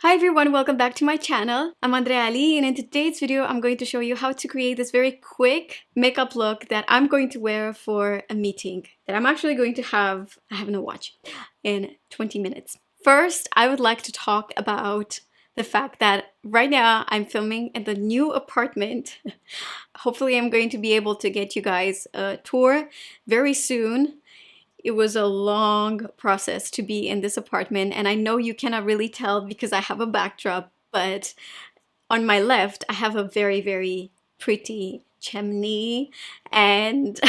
Hi everyone, welcome back to my channel. I'm Andreea, and in today's video I'm going to show you how to create this very quick makeup look that I'm going to wear for a meeting that I'm actually going to have, I have no watch, in 20 minutes. First, I would like to talk about the fact that right now I'm filming in the new apartment. Hopefully I'm going to be able to get you guys a tour very soon. It was a long process to be in this apartment, and I know you cannot really tell because I have a backdrop, but on my left I have a very pretty chimney, and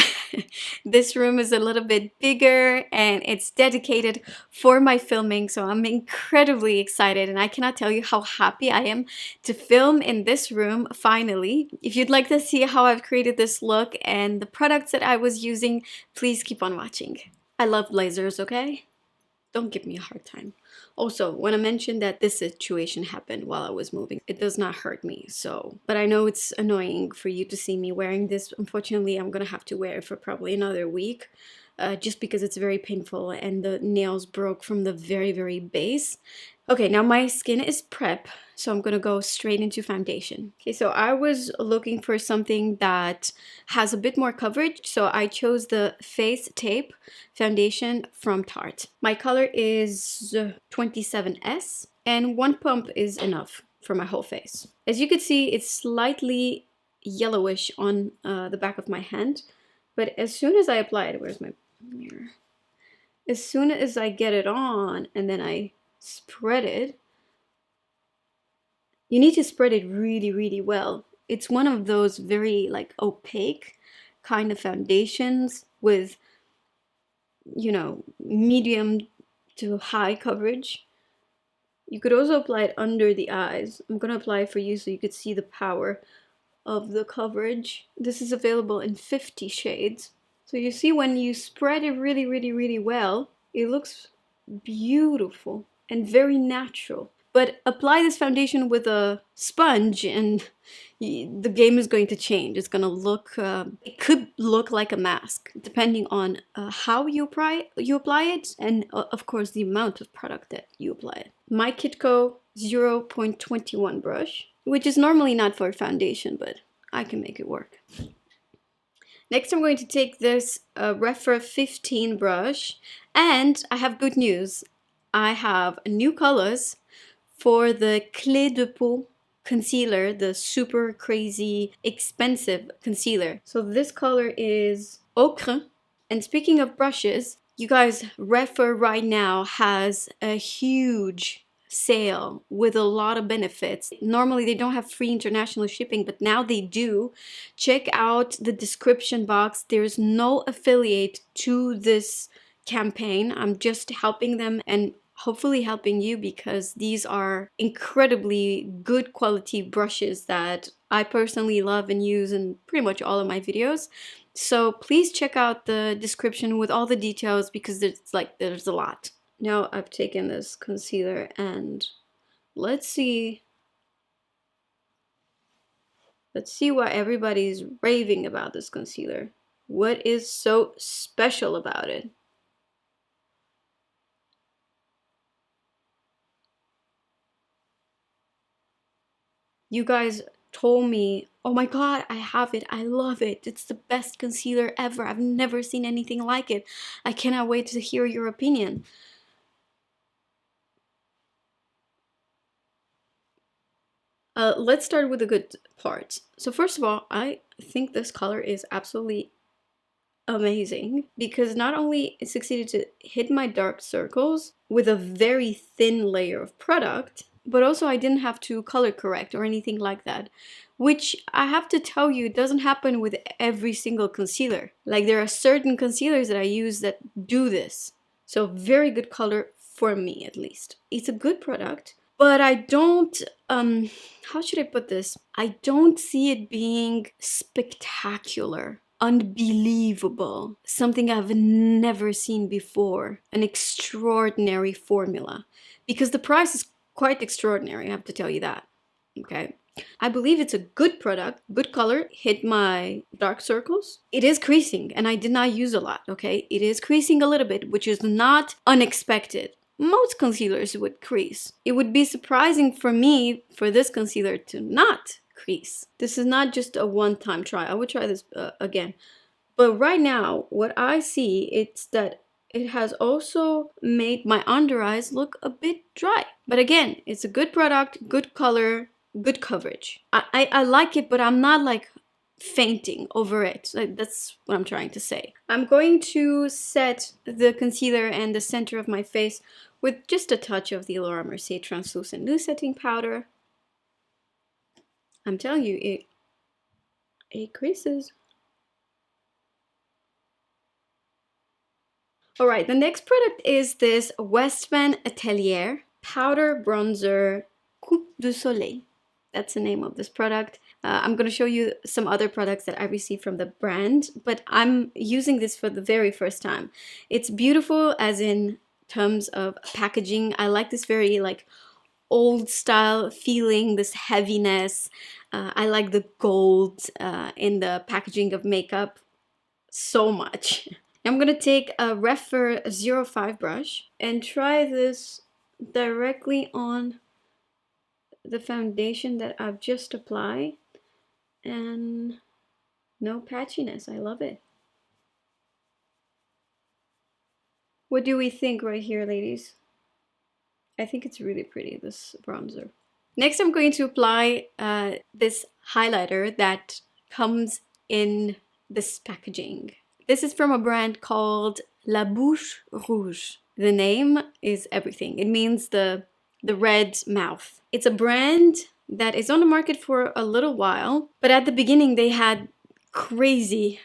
this room is a little bit bigger and it's dedicated for my filming, so I'm incredibly excited and I cannot tell you how happy I am to film in this room finally. If you'd like to see how I've created this look and the products that I was using, please keep on watching. I love lasers, okay? Don't give me a hard time. Also, when I mentioned that this situation happened while I was moving, it does not hurt me, so. But I know it's annoying for you to see me wearing this. Unfortunately, I'm gonna have to wear it for probably another week, just because it's very painful and the nails broke from the very base. Okay, now my skin is prep, so I'm gonna go straight into foundation. Okay, so I was looking for something that has a bit more coverage, so I chose the Face Tape foundation from Tarte. My color is 27S, and one pump is enough for my whole face. As you can see, it's slightly yellowish on the back of my hand, but as soon as I apply it, where's my mirror? As soon as I get it on and then I spread it, you need to spread it really well. It's one of those very like opaque kind of foundations with, you know, medium to high coverage. You could also apply it under the eyes. I'm gonna apply it for you so you could see the power of the coverage. This is available in 50 shades. So you see, when you spread it really well, it looks beautiful and very natural. But apply this foundation with a sponge and the game is going to change. It's gonna look, it could look like a mask, depending on how you apply it, and of course the amount of product that you apply it. My Kitco 0.21 brush, which is normally not for foundation, but I can make it work. Next, I'm going to take this Rephr 15 brush, and I have good news. I have new colors for the Clé de Peau concealer, the super crazy expensive concealer. So this color is Ocre. And speaking of brushes, you guys, Rephr right now has a huge sale with a lot of benefits. Normally they don't have free international shipping, but now they do. Check out the description box. There's no affiliate to this campaign. I'm just helping them and hopefully helping you, because these are incredibly good quality brushes that I personally love and use in pretty much all of my videos. So please check out the description with all the details, because there's a lot. Now I've taken this concealer and let's see why everybody's raving about this concealer. What is so special about it? You guys told me, oh my god, I have it, I love it, it's the best concealer ever, I've never seen anything like it, I cannot wait to hear your opinion. Let's start with the good parts. So first of all, I think this color is absolutely amazing, because not only it succeeded to hit my dark circles with a very thin layer of product, but also I didn't have to color correct or anything like that, which I have to tell you, it doesn't happen with every single concealer. Like, there are certain concealers that I use that do this. So very good color for me, at least. It's a good product, but I don't, how should I put this? I don't see it being spectacular, unbelievable, something I've never seen before, an extraordinary formula, because the price is quite extraordinary, I have to tell you that. Okay, I believe it's a good product, good color, hit my dark circles. It is creasing and I did not use a lot. Okay, it is creasing a little bit, which is not unexpected. most concealers would crease. It would be surprising for me for this concealer to not crease. This is not just a one-time try. I would try this again. But right now, what I see, it's that it has also made my under eyes look a bit dry. But again, it's a good product, good color, good coverage. I like it, but I'm not like fainting over it. Like, that's what I'm trying to say. I'm going to set the concealer and the center of my face with just a touch of the Laura Mercier translucent nude setting powder. I'm telling you, it creases. All right, the next product is this Westman Atelier Powder Bronzer Coupe de Soleil. That's the name of this product. I'm going to show you some other products that I received from the brand, but I'm using this for the very first time. It's beautiful as in terms of packaging. I like this very like old style feeling, this heaviness. I like the gold in the packaging of makeup so much. I'm gonna take a Rephr 05 brush and try this directly on the foundation that I've just applied, and no patchiness. I love it. What do we think right here, ladies? I think it's really pretty, this bronzer. Next, I'm going to apply this highlighter that comes in this packaging. This is from a brand called La Bouche Rouge. The name is everything. It means the red mouth. It's a brand that is on the market for a little while, but at the beginning they had crazy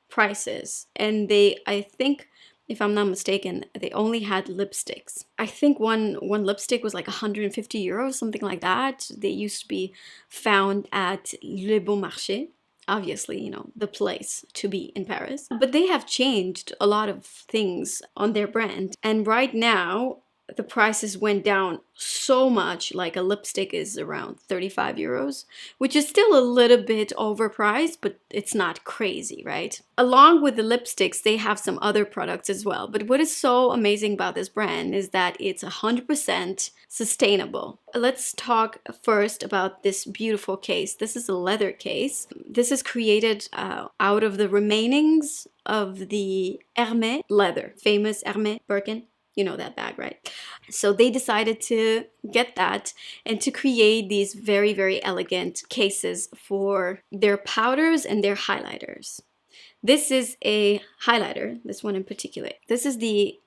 prices. And they, I think, if I'm not mistaken, they only had lipsticks. I think one lipstick was like 150 euros, something like that. They used to be found at Le Bon Marché. Obviously, you know, the place to be in Paris. But they have changed a lot of things on their brand. And right now, the prices went down so much, like a lipstick is around 35 euros, which is still a little bit overpriced, but it's not crazy, right? Along with the lipsticks, they have some other products as well. But what is so amazing about this brand is that it's 100% sustainable. Let's talk first about this beautiful case. This is a leather case. This is created out of the remainings of the Hermès leather, famous Hermès Birkin. You know that bag, right? So they decided to get that and to create these very elegant cases for their powders and their highlighters. This is a highlighter, this one in particular. This is the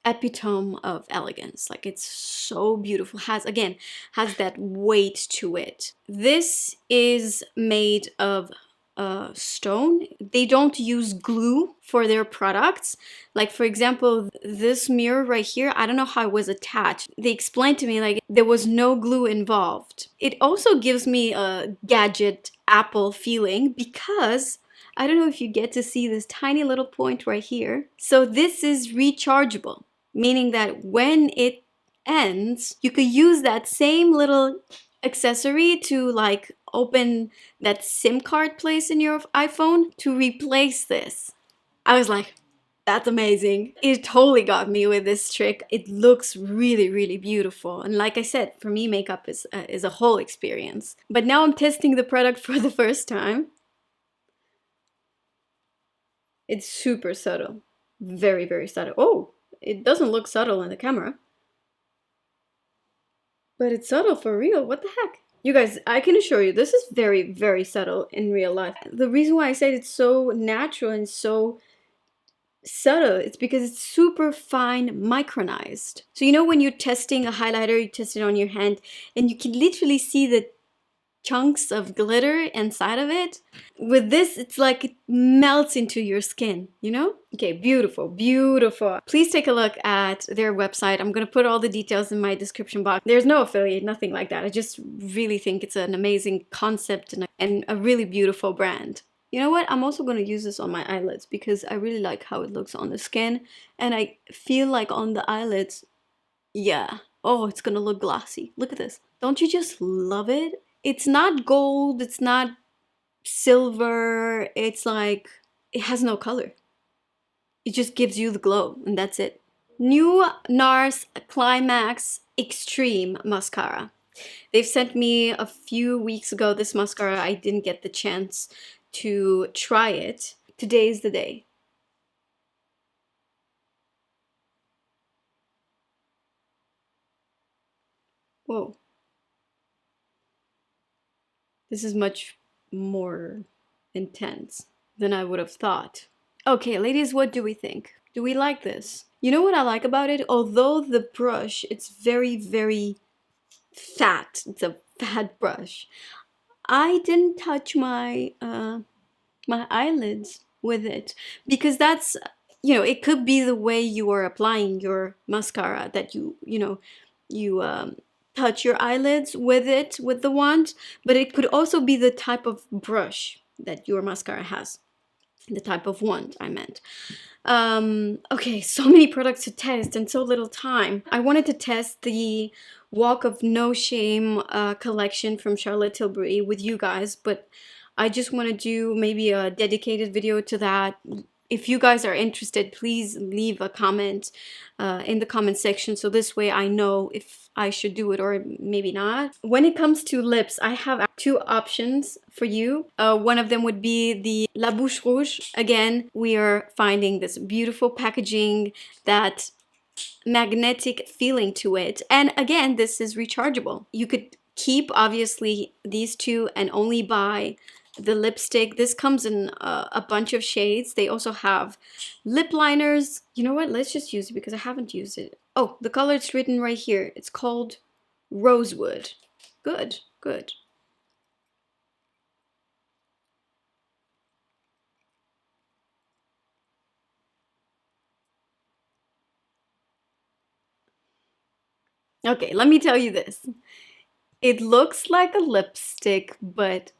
epitome of elegance. Like, it's so beautiful. Has that weight to it. This is made of stone. They don't use glue for their products. Like, for example, this mirror right here, I don't know how it was attached. They explained to me like there was no glue involved. It also gives me a gadget Apple feeling because I don't know if you get to see this tiny little point right here. So this is rechargeable, meaning that when it ends, you could use that same little accessory to like open that SIM card place in your iPhone to replace this. I was like, that's amazing. It totally got me with this trick. It looks really beautiful. And like I said, for me, makeup is a whole experience. But now I'm testing the product for the first time. It's super subtle. Very subtle. Oh, it doesn't look subtle in the camera. But it's subtle for real. What the heck? You guys, I can assure you, this is very subtle in real life. The reason why I said it's so natural and so subtle, it's because it's super fine micronized. So you know when you're testing a highlighter, you test it on your hand, and you can literally see the chunks of glitter inside of it. With this, it's like it melts into your skin, you know? Okay, beautiful. Please take a look at their website. I'm gonna put all the details in my description box. There's no affiliate, nothing like that. I just really think it's an amazing concept and a really beautiful brand. You know what? I'm also going to use this on my eyelids because I really like how it looks on the skin. And I feel like on the eyelids, yeah. Oh, it's going to look glossy. Look at this. Don't you just love it? It's not gold. It's not silver. It's like, it has no color. It just gives you the glow and that's it. New NARS Climax Extreme Mascara. They've sent me a few weeks ago this mascara. I didn't get the chance to try it. Today is the day. Whoa, this is much more intense than I would have thought. Okay, ladies, what do we think? Do we like this? You know what I like about it? Although the brush, it's very, very fat. It's a fat brush. I didn't touch my eyelids with it because that's, it could be the way you are applying your mascara that you touch your eyelids with it with the wand, but it could also be the type of brush that your mascara has, the type of wand I meant. Okay, so many products to test and so little time. I wanted to test the Walk of No Shame collection from Charlotte Tilbury with you guys, but I just want to do maybe a dedicated video to that. If you guys are interested, please leave a comment in the comment section, so this way I know if I should do it or maybe not. When it comes to lips, I have two options for you. One of them would be the La Bouche Rouge. Again, we are finding this beautiful packaging, that magnetic feeling to it. And again, this is rechargeable. You could keep obviously these two and only buy the lipstick. This comes in a bunch of shades. They also have lip liners. You know what? Let's just use it because I haven't used it. Oh, the color it's written right here. It's called Rosewood. Good, good. Okay, let me tell you this. It looks like a lipstick, but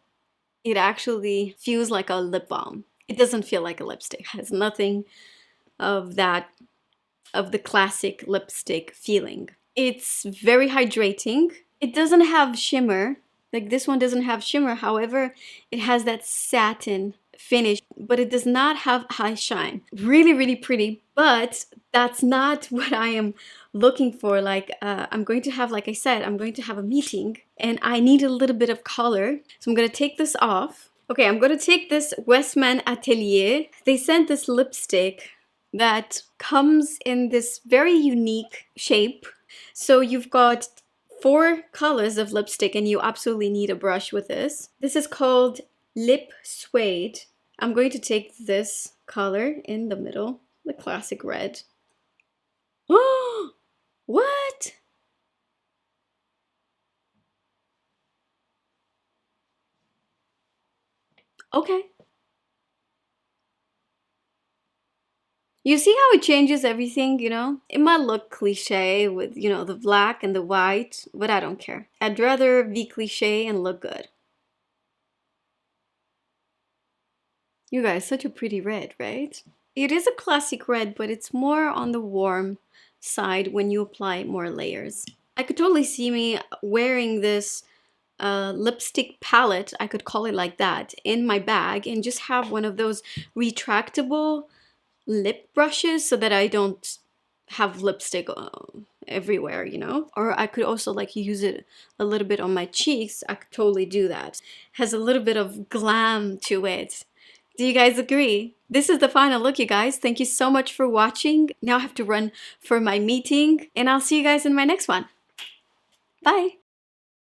it actually feels like a lip balm. It doesn't feel like a lipstick. It has nothing of that, of the classic lipstick feeling. It's very hydrating. It doesn't have shimmer. Like this one doesn't have shimmer. However, it has that satin finish, but it does not have high shine. Really, really pretty, but that's not what I am looking for. Like I'm going to have, like I said, I'm going to have a meeting and I need a little bit of color. So I'm going to take this off. Okay, I'm going to take this Westman Atelier. They sent this lipstick that comes in this very unique shape. So you've got 4 colors of lipstick and you absolutely need a brush with this. This is called Lip Suede. I'm going to take this color in the middle, the classic red. Oh, what? Okay. You see how it changes everything, you know? It might look cliche with, the black and the white, but I don't care. I'd rather be cliche and look good. You guys, such a pretty red, right? It is a classic red, but it's more on the warm side when you apply more layers. I could totally see me wearing this lipstick palette, I could call it like that, in my bag and just have one of those retractable lip brushes so that I don't have lipstick everywhere, Or I could also like use it a little bit on my cheeks. I could totally do that. Has a little bit of glam to it. Do you guys agree? This is the final look, you guys. Thank you so much for watching. Now I have to run for my meeting and I'll see you guys in my next one. Bye.